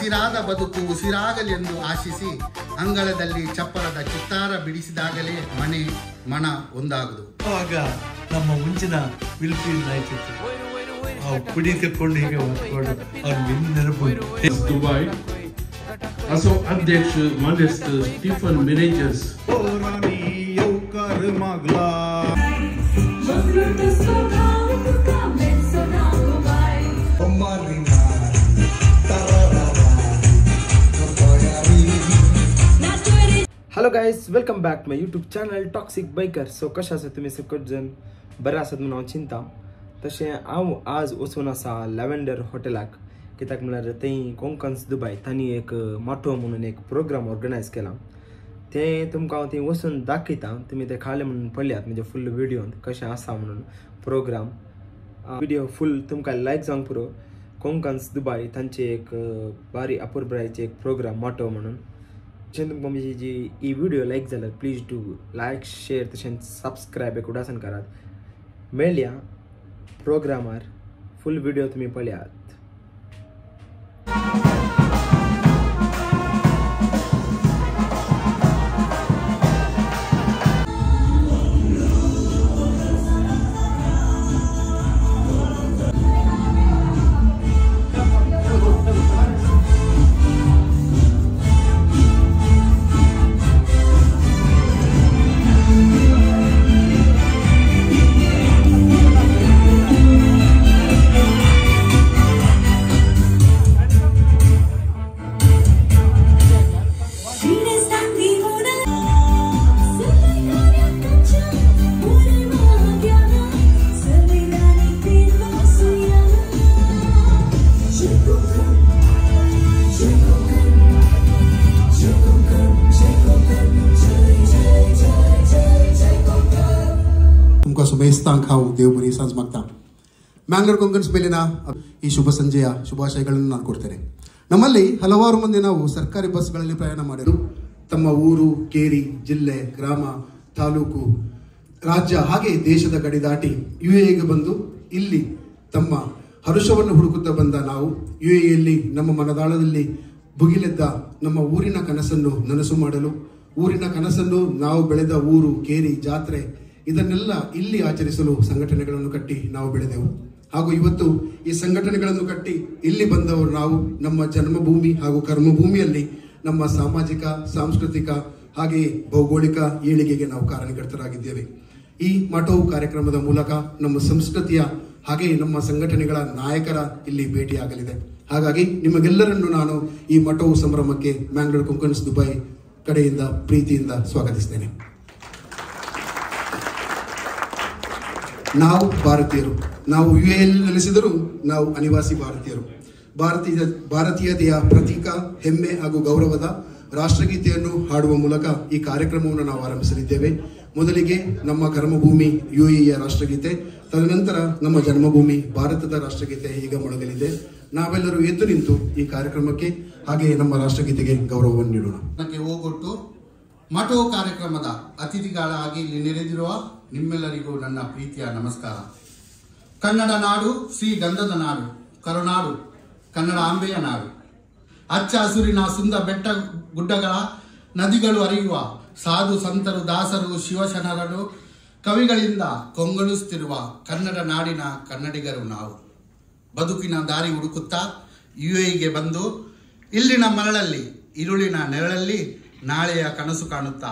ಹಸಿರಾದ ಬದುಕು ಉಸಿರಾಗಲಿ ಎಂದು ಆಶಿಸಿ ಅಂಗಳದಲ್ಲಿ ಚಪ್ಪರದ ಚಿತ್ತಾರ ಬಿಡಿಸಿದಾಗಲೇ ಮನೆ ಮನ ಒಂದಾಗುವುದು. ಆಗ ನಮ್ಮ ಮುಂಚಿನ ವಿಲ್ಫೀಲ್ಡ್ ನೈಟ್ ಇತ್ತು, ಕುಡಿ ಕಟ್ಕೊಂಡು ಹೀಗೆ ಹೊತ್ಕೊಂಡು ಅವ್ರು ನಿನ್ನ ನೆನಪು. ದುಬೈ also अध्यक्ष मॉडेस्ट Stephen Menezes hello guys, welcome back to my YouTube channel toxic biker. So कशा आसा तुमी सकट जण? बरें आसात म्हणून हांव चिंता. तशें हांव आज वचून आसा लॅव्हेंडर हॉटेलाक, कित्याक म्हळ्यार थंय कोंकन्स दुबय तांणी एक मोठो म्हणून एक प्रोग्राम ऑर्गनायज केला. तें तुमकां हांव थंय वचून दाखयता. तुमी तें खालें म्हणून पळयात म्हणजे फुल व्हिडियोन कशें आसा म्हणून प्रोग्राम. व्हिडियो फुल तुमकां लायक जावंक पुरो. कोंकन्स दुबय तांचे एक बारी अपुरबायचे एक प्रोग्राम मोठो म्हणून. तशें तुमकां म्हणजे जी ही व्हिडियो लायक जाल्यार प्लीज डू लायक शेअर तशेंच सबस्क्रायब एक उडासन करात. मेळया प्रोग्रामार. फुल व्हिडियो तुमी पळयात. ಸುಮೇಸ್ತಾಂಕ್ ಹಾವು ದೇವಮುನಿ ಸಾಂಜ್ ಮಾಗ್ತಾ ಮ್ಯಾಂಗ್ಳೂರ್ ಕೊಂಕನ್ಸ್ ಮೇಲಿನ ಈ ಶುಭ ಸಂಜೆಯ ಶುಭಾಶಯಗಳನ್ನು ನಾನು ಕೊಡ್ತೇನೆ. ನಮ್ಮಲ್ಲಿ ಹಲವಾರು ಮಂದಿ ನಾವು ಸರ್ಕಾರಿ ಬಸ್ಗಳಲ್ಲಿ ಪ್ರಯಾಣ ಮಾಡಿದ್ರು. ತಮ್ಮ ಊರು, ಕೇರಿ, ಜಿಲ್ಲೆ, ಗ್ರಾಮ, ತಾಲೂಕು, ರಾಜ್ಯ ಹಾಗೆ ದೇಶದ ಗಡಿ ದಾಟಿ UAEಗೆ ಬಂದು ಇಲ್ಲಿ ತಮ್ಮ ಹರುಷವನ್ನು ಹುಡುಕುತ್ತಾ ಬಂದ ನಾವು UAEಯಲ್ಲಿ ನಮ್ಮ ಮನದಾಳದಲ್ಲಿ ಭುಗಿಲೆದ್ದ ನಮ್ಮ ಊರಿನ ಕನಸನ್ನು ನನಸು ಮಾಡಲು, ಊರಿನ ಕನಸನ್ನು ನಾವು ಬೆಳೆದ ಊರು, ಕೇರಿ, ಜಾತ್ರೆ ಇದನ್ನೆಲ್ಲ ಇಲ್ಲಿ ಆಚರಿಸಲು ಸಂಘಟನೆಗಳನ್ನು ಕಟ್ಟಿ ನಾವು ಬೆಳೆದೆವು. ಹಾಗೂ ಇವತ್ತು ಈ ಸಂಘಟನೆಗಳನ್ನು ಕಟ್ಟಿ ಇಲ್ಲಿ ಬಂದವರು ನಾವು ನಮ್ಮ ಜನ್ಮಭೂಮಿ ಹಾಗೂ ಕರ್ಮಭೂಮಿಯಲ್ಲಿ ನಮ್ಮ ಸಾಮಾಜಿಕ, ಸಾಂಸ್ಕೃತಿಕ ಹಾಗೆ ಭೌಗೋಳಿಕ ಏಳಿಗೆಗೆ ನಾವು ಕಾರಣಕರ್ತರಾಗಿದ್ದೇವೆ. ಈ ಮಠವು ಕಾರ್ಯಕ್ರಮದ ಮೂಲಕ ನಮ್ಮ ಸಂಸ್ಕೃತಿಯ ಹಾಗೆ ನಮ್ಮ ಸಂಘಟನೆಗಳ ನಾಯಕರ ಇಲ್ಲಿ ಭೇಟಿಯಾಗಲಿದೆ. ಹಾಗಾಗಿ ನಿಮಗೆಲ್ಲರನ್ನು ನಾನು ಈ ಮಠವು ಸಂಭ್ರಮಕ್ಕೆ ಮ್ಯಾಂಗ್ಳೂರ್ ಕೊಂಕನ್ಸ್ ದುಬೈ ಕಡೆಯಿಂದ ಪ್ರೀತಿಯಿಂದ ಸ್ವಾಗತಿಸ್ತೇನೆ. ನಾವು ಭಾರತೀಯರು, ನಾವು UAEಯಲ್ಲಿ ನೆಲೆಸಿದರೂ ನಾವು ಅನಿವಾಸಿ ಭಾರತೀಯರು. ಭಾರತೀಯತೆಯ ಪ್ರತೀಕ, ಹೆಮ್ಮೆ ಹಾಗೂ ಗೌರವದ ರಾಷ್ಟ್ರಗೀತೆಯನ್ನು ಹಾಡುವ ಮೂಲಕ ಈ ಕಾರ್ಯಕ್ರಮವನ್ನು ನಾವು ಆರಂಭಿಸಲಿದ್ದೇವೆ. ಮೊದಲಿಗೆ ನಮ್ಮ ಕರ್ಮಭೂಮಿ UAEಯ ರಾಷ್ಟ್ರಗೀತೆ, ತದನಂತರ ನಮ್ಮ ಜನ್ಮಭೂಮಿ ಭಾರತದ ರಾಷ್ಟ್ರಗೀತೆ ಈಗ ಮೊಳಗಲಿದೆ. ನಾವೆಲ್ಲರೂ ಎದ್ದು ನಿಂತು ಈ ಕಾರ್ಯಕ್ರಮಕ್ಕೆ ಹಾಗೆ ನಮ್ಮ ರಾಷ್ಟ್ರಗೀತೆಗೆ ಗೌರವವನ್ನು ನೀಡೋಣ. ಹೋಗೊಟ್ಟು ಮಠವು ಕಾರ್ಯಕ್ರಮದ ಅತಿಥಿಗಳಾಗಿ ಇಲ್ಲಿ ನೆರೆದಿರುವ ನಿಮ್ಮೆಲ್ಲರಿಗೂ ನನ್ನ ಪ್ರೀತಿಯ ನಮಸ್ಕಾರ. ಕನ್ನಡ ನಾಡು ಶ್ರೀ ಗಂಧದ ನಾಡು, ಕರುನಾಡು ಕನ್ನಡ ಆಂಬೆಯ ನಾಡು. ಹಚ್ಚ ಹಸುರಿನ ಸುಂದ ಬೆಟ್ಟ ಗುಡ್ಡಗಳ ನದಿಗಳು ಹರಿಯುವ ಸಾಧು ಸಂತರು, ದಾಸರು, ಶಿವಶರಣರು, ಕವಿಗಳಿಂದ ಕೊಂಗೊಳಿಸುತ್ತಿರುವ ಕನ್ನಡ ನಾಡಿನ ಕನ್ನಡಿಗರು ನಾವು. ಬದುಕಿನ ದಾರಿ ಹುಡುಕುತ್ತಾ UAEಗೆ ಬಂದು ಇಲ್ಲಿನ ಮರಳಲ್ಲಿ, ಇರುಳಿನ ನೆರಳಲ್ಲಿ ನಾಳೆಯ ಕನಸು ಕಾಣುತ್ತಾ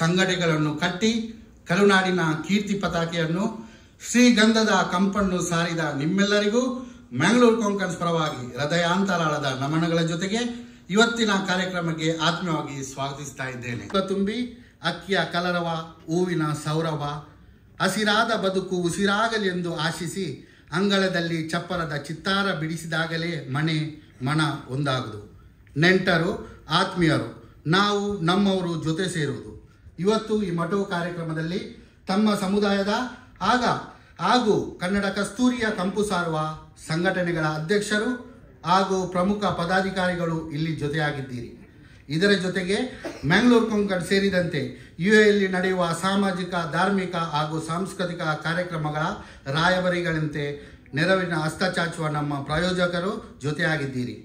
ಸಂಘಟನೆಗಳನ್ನು ಕಟ್ಟಿ ಕರುನಾಡಿನ ಕೀರ್ತಿ ಪತಾಕೆಯನ್ನು, ಶ್ರೀಗಂಧದ ಕಂಪನ್ನು ಸಾರಿದ ನಿಮ್ಮೆಲ್ಲರಿಗೂ ಮ್ಯಾಂಗ್ಳೂರ್ ಕೊಂಕನ್ಸ್ ಪರವಾಗಿ ಹೃದಯಾಂತರಾಳದ ನಮನಗಳ ಜೊತೆಗೆ ಇವತ್ತಿನ ಕಾರ್ಯಕ್ರಮಕ್ಕೆ ಆತ್ಮೀಯವಾಗಿ ಸ್ವಾಗತಿಸ್ತಾ ಇದ್ದೇನೆ. ತುಂಬಿ ಅಕ್ಕಿಯ ಕಲರವ, ಹೂವಿನ ಸೌರಭ, ಹಸಿರಾದ ಬದುಕು ಉಸಿರಾಗಲಿ ಎಂದು ಆಶಿಸಿ ಅಂಗಳದಲ್ಲಿ ಚಪ್ಪರದ ಚಿತ್ತಾರ ಬಿಡಿಸಿದಾಗಲೇ ಮನೆ ಮನ ಒಂದಾಗುವುದು. ನೆಂಟರು, ಆತ್ಮೀಯರು, ನಾವು ನಮ್ಮವರು ಜೊತೆ ಸೇರುವುದು. ಇವತ್ತು ಈ ಮಠವು ಕಾರ್ಯಕ್ರಮದಲ್ಲಿ ತಮ್ಮ ಸಮುದಾಯದ ಹಾಗೂ ಕನ್ನಡ ಕಸ್ತೂರಿಯ ಕಂಪು ಸಾರುವ ಸಂಘಟನೆಗಳ ಅಧ್ಯಕ್ಷರು ಹಾಗೂ ಪ್ರಮುಖ ಪದಾಧಿಕಾರಿಗಳು ಇಲ್ಲಿ ಜೊತೆಯಾಗಿದ್ದೀರಿ. ಇದರ ಜೊತೆಗೆ ಮ್ಯಾಂಗ್ಳೂರ್ ಕೊಂಕಣ್ ಸೇರಿದಂತೆ UAEಯಲ್ಲಿ ನಡೆಯುವ ಸಾಮಾಜಿಕ, ಧಾರ್ಮಿಕ ಹಾಗೂ ಸಾಂಸ್ಕೃತಿಕ ಕಾರ್ಯಕ್ರಮಗಳ ರಾಯಭಾರಿಗಳಂತೆ ನೆರವಿನ ಹಸ್ತಚಾಚುವ ನಮ್ಮ ಪ್ರಾಯೋಜಕರು ಜೊತೆಯಾಗಿದ್ದೀರಿ.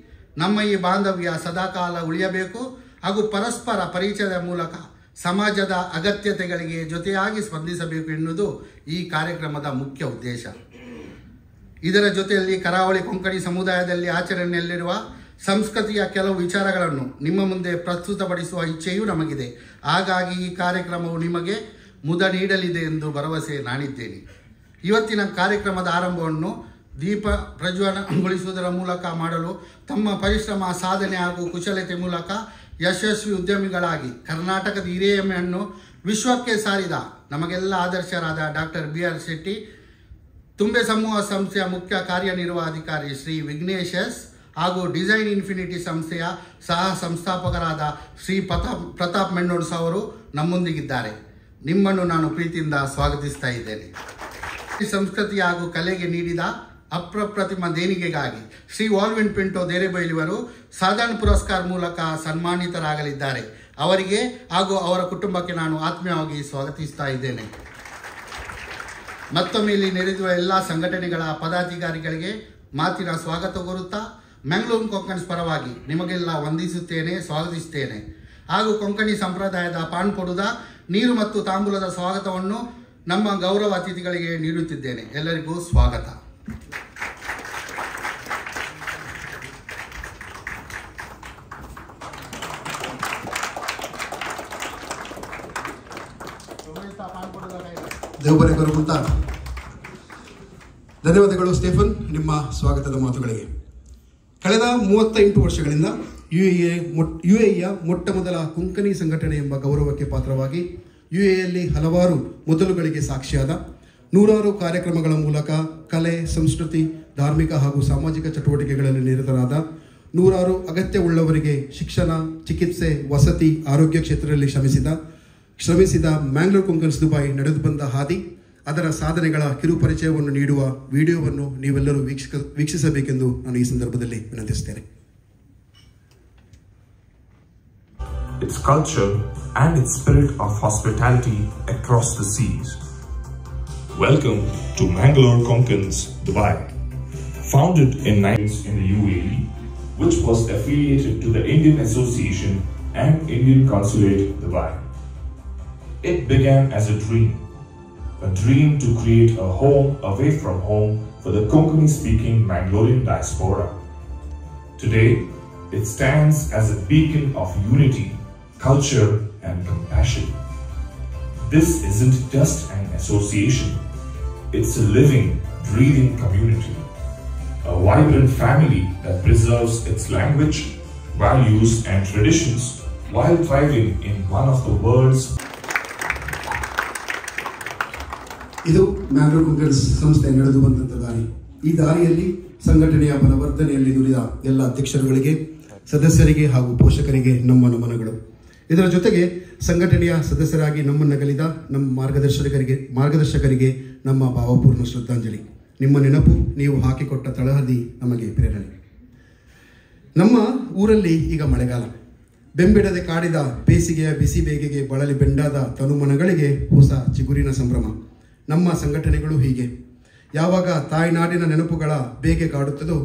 ನಮ್ಮ ಈ ಬಾಂಧವ್ಯ ಸದಾಕಾಲ ಉಳಿಯಬೇಕು ಹಾಗೂ ಪರಸ್ಪರ ಪರಿಚಯದ ಮೂಲಕ ಸಮಾಜದ ಅಗತ್ಯತೆಗಳಿಗೆ ಜೊತೆಯಾಗಿ ಸ್ಪಂದಿಸಬೇಕು ಎನ್ನುವುದು ಈ ಕಾರ್ಯಕ್ರಮದ ಮುಖ್ಯ ಉದ್ದೇಶ. ಇದರ ಜೊತೆಯಲ್ಲಿ ಕರಾವಳಿ ಕೊಂಕಣಿ ಸಮುದಾಯದಲ್ಲಿ ಆಚರಣೆಯಲ್ಲಿರುವ ಸಂಸ್ಕೃತಿಯ ಕೆಲವು ವಿಚಾರಗಳನ್ನು ನಿಮ್ಮ ಮುಂದೆ ಪ್ರಸ್ತುತಪಡಿಸುವ ಇಚ್ಛೆಯೂ ನಮಗಿದೆ. ಹಾಗಾಗಿ ಈ ಕಾರ್ಯಕ್ರಮವು ನಿಮಗೆ ಮುದ ನೀಡಲಿದೆ ಎಂದು ಭರವಸೆ ನಾನಿದ್ದೇನೆ. ಇವತ್ತಿನ ಕಾರ್ಯಕ್ರಮದ ಆರಂಭವನ್ನು ದೀಪ ಪ್ರಜ್ವಲನಗೊಳಿಸುವುದರ ಮೂಲಕ ಮಾಡಲು ತಮ್ಮ ಪರಿಶ್ರಮ, ಸಾಧನೆ ಹಾಗೂ ಕುಶಲತೆ ಮೂಲಕ ಯಶಸ್ವಿ ಉದ್ಯಮಿಗಳಾಗಿ ಕರ್ನಾಟಕದ ಹಿರಿಮೆಯನ್ನು ವಿಶ್ವಕ್ಕೆ ಸಾರಿದ ನಮಗೆಲ್ಲ ಆದರ್ಶರಾದ ಡಾಕ್ಟರ್ BR ಶೆಟ್ಟಿ, ತುಂಬೆ ಸಮೂಹ ಸಂಸ್ಥೆಯ ಮುಖ್ಯ ಕಾರ್ಯನಿರ್ವಹಣಾಧಿಕಾರಿ ಶ್ರೀ ವಿಘ್ನೇಶ್ ಎಸ್ ಹಾಗೂ ಡಿಸೈನ್ ಇನ್ಫಿನಿಟಿ ಸಂಸ್ಥೆಯ ಸಹ ಸಂಸ್ಥಾಪಕರಾದ ಶ್ರೀ ಪ್ರತಾಪ್ ಮೆಂಡೋನ್ಸ್ ಅವರು ನಮ್ಮೊಂದಿಗಿದ್ದಾರೆ. ನಿಮ್ಮನ್ನು ನಾನು ಪ್ರೀತಿಯಿಂದ ಸ್ವಾಗತಿಸ್ತಾ ಇದ್ದೇನೆ. ಈ ಸಂಸ್ಕೃತಿ ಹಾಗೂ ಕಲೆಗೆ ನೀಡಿದ ಅಪ್ರತಿಮ ದೇಣಿಗೆಗಾಗಿ ಶ್ರೀ ವಾಲ್ವಿನ್ ಪಿಂಟೋ ದೇರೆಬೈಲಿವರು ಸಾಧನ ಪುರಸ್ಕಾರ ಮೂಲಕ ಸನ್ಮಾನಿತರಾಗಲಿದ್ದಾರೆ. ಅವರಿಗೆ ಹಾಗೂ ಅವರ ಕುಟುಂಬಕ್ಕೆ ನಾನು ಆತ್ಮೀಯವಾಗಿ ಸ್ವಾಗತಿಸ್ತಾ ಇದ್ದೇನೆ. ಮತ್ತೊಮ್ಮೆ ಇಲ್ಲಿ ನೆರೆದಿರುವ ಎಲ್ಲ ಸಂಘಟನೆಗಳ ಪದಾಧಿಕಾರಿಗಳಿಗೆ ಮಾತಿನ ಸ್ವಾಗತ ಕೋರುತ್ತಾ ಮ್ಯಾಂಗ್ಳೂರ್ ಕೊಂಕಣಿ ಪರವಾಗಿ ನಿಮಗೆಲ್ಲ ವಂದಿಸುತ್ತೇನೆ, ಸ್ವಾಗತಿಸುತ್ತೇನೆ. ಹಾಗೂ ಕೊಂಕಣಿ ಸಂಪ್ರದಾಯದ ಪಾನ್ಪೊಡುದ ನೀರು ಮತ್ತು ತಾಂಬೂಲದ ಸ್ವಾಗತವನ್ನು ನಮ್ಮ ಗೌರವ ಅತಿಥಿಗಳಿಗೆ ನೀಡುತ್ತಿದ್ದೇನೆ. ಎಲ್ಲರಿಗೂ ಸ್ವಾಗತ. ದೇವಬರೆ ಬರುವಂತ ಧನ್ಯವಾದಗಳು ಸ್ಟೀಫನ್, ನಿಮ್ಮ ಸ್ವಾಗತದ ಮಾತುಗಳಿಗೆ. ಕಳೆದ 38 ವರ್ಷಗಳಿಂದ ಯುಎಇಯ ಮೊಟ್ಟ ಮೊದಲ ಕೊಂಕಣಿ ಸಂಘಟನೆ ಎಂಬ ಗೌರವಕ್ಕೆ ಪಾತ್ರವಾಗಿ ಯುಎಇಯಲ್ಲಿ ಹಲವಾರು ಮೊದಲುಗಳಿಗೆ ಸಾಕ್ಷಿಯಾದ ನೂರಾರು ಕಾರ್ಯಕ್ರಮಗಳ ಮೂಲಕ ಕಲೆ, ಸಂಸ್ಕೃತಿ, ಧಾರ್ಮಿಕ ಹಾಗೂ ಸಾಮಾಜಿಕ ಚಟುವಟಿಕೆಗಳಲ್ಲಿ ನಿರತರಾದ ನೂರಾರು ಅಗತ್ಯವುಳ್ಳವರಿಗೆ ಶಿಕ್ಷಣ, ಚಿಕಿತ್ಸೆ, ವಸತಿ, ಆರೋಗ್ಯ ಕ್ಷೇತ್ರದಲ್ಲಿ ಶ್ರಮಿಸಿದ ಮ್ಯಾಂಗ್ಳೂರ್ ಕೊಂಕನ್ಸ್ ದುಬೈ ನಡೆದು ಬಂದ ಹಾದಿ, ಅದರ ಸಾಧನೆಗಳ ಕಿರುಪರಿಚಯವನ್ನು ನೀಡುವ ವಿಡಿಯೋವನ್ನು ನೀವೆಲ್ಲರೂ ವೀಕ್ಷಿಸಬೇಕೆಂದು ನಾನು ಈ ಸಂದರ್ಭದಲ್ಲಿ ವಿನಂತಿಸುತ್ತೇನೆ. Its culture and its spirit of hospitality across the seas. Welcome to Mangalore Konkans, Dubai. Founded in the UAE, which was affiliated to the Indian Association and Indian Consulate, Dubai. It began as a dream to create a home away from home for the Konkani-speaking Mangalorean diaspora. Today, it stands as a beacon of unity, culture and compassion. This isn't just an association, it's a living, breathing community. A vibrant family that preserves its language, values and traditions while thriving in one of the world's ಇದು ಮ್ಯಾಂಗ್ಳೂರ್ ಕೊಂಕನ್ಸ್ ಸಂಸ್ಥೆ ನಡೆದು ಬಂದಂಥ ದಾರಿ. ಈ ದಾರಿಯಲ್ಲಿ ಸಂಘಟನೆಯ ಬಲವರ್ಧನೆಯಲ್ಲಿ ದುಡಿದ ಎಲ್ಲ ಅಧ್ಯಕ್ಷರುಗಳಿಗೆ, ಸದಸ್ಯರಿಗೆ ಹಾಗೂ ಪೋಷಕರಿಗೆ ನಮ್ಮ ನಮನಗಳು. ಇದರ ಜೊತೆಗೆ ಸಂಘಟನೆಯ ಸದಸ್ಯರಾಗಿ ನಮ್ಮನ್ನಗಲಿದ ನಮ್ಮ ಮಾರ್ಗದರ್ಶಕರಿಗೆ ನಮ್ಮ ಭಾವಪೂರ್ಣ ಶ್ರದ್ಧಾಂಜಲಿ. ನಿಮ್ಮ ನೆನಪು, ನೀವು ಹಾಕಿಕೊಟ್ಟ ತಳಹದಿ ನಮಗೆ ಪ್ರೇರಣೆ. ನಮ್ಮ ಊರಲ್ಲಿ ಈಗ ಮಳೆಗಾಲ. ಬೆಂಬಿಡದೆ ಕಾಡಿದ ಬೇಸಿಗೆಯ ಬಿಸಿ ಬೇಗೆಗೆ ಬಳಲಿ ಬೆಂಡಾದ ತನುಮನಗಳಿಗೆ ಹೊಸ ಚಿಗುರಿನ ಸಂಭ್ರಮ. ನಮ್ಮ ಸಂಘಟನೆಗಳು ಹೀಗೆ. ಯಾವಾಗ ತಾಯ್ನಾಡಿನ ನೆನಪುಗಳ ಬೇಗೆ ಕಾಡುತ್ತದೋ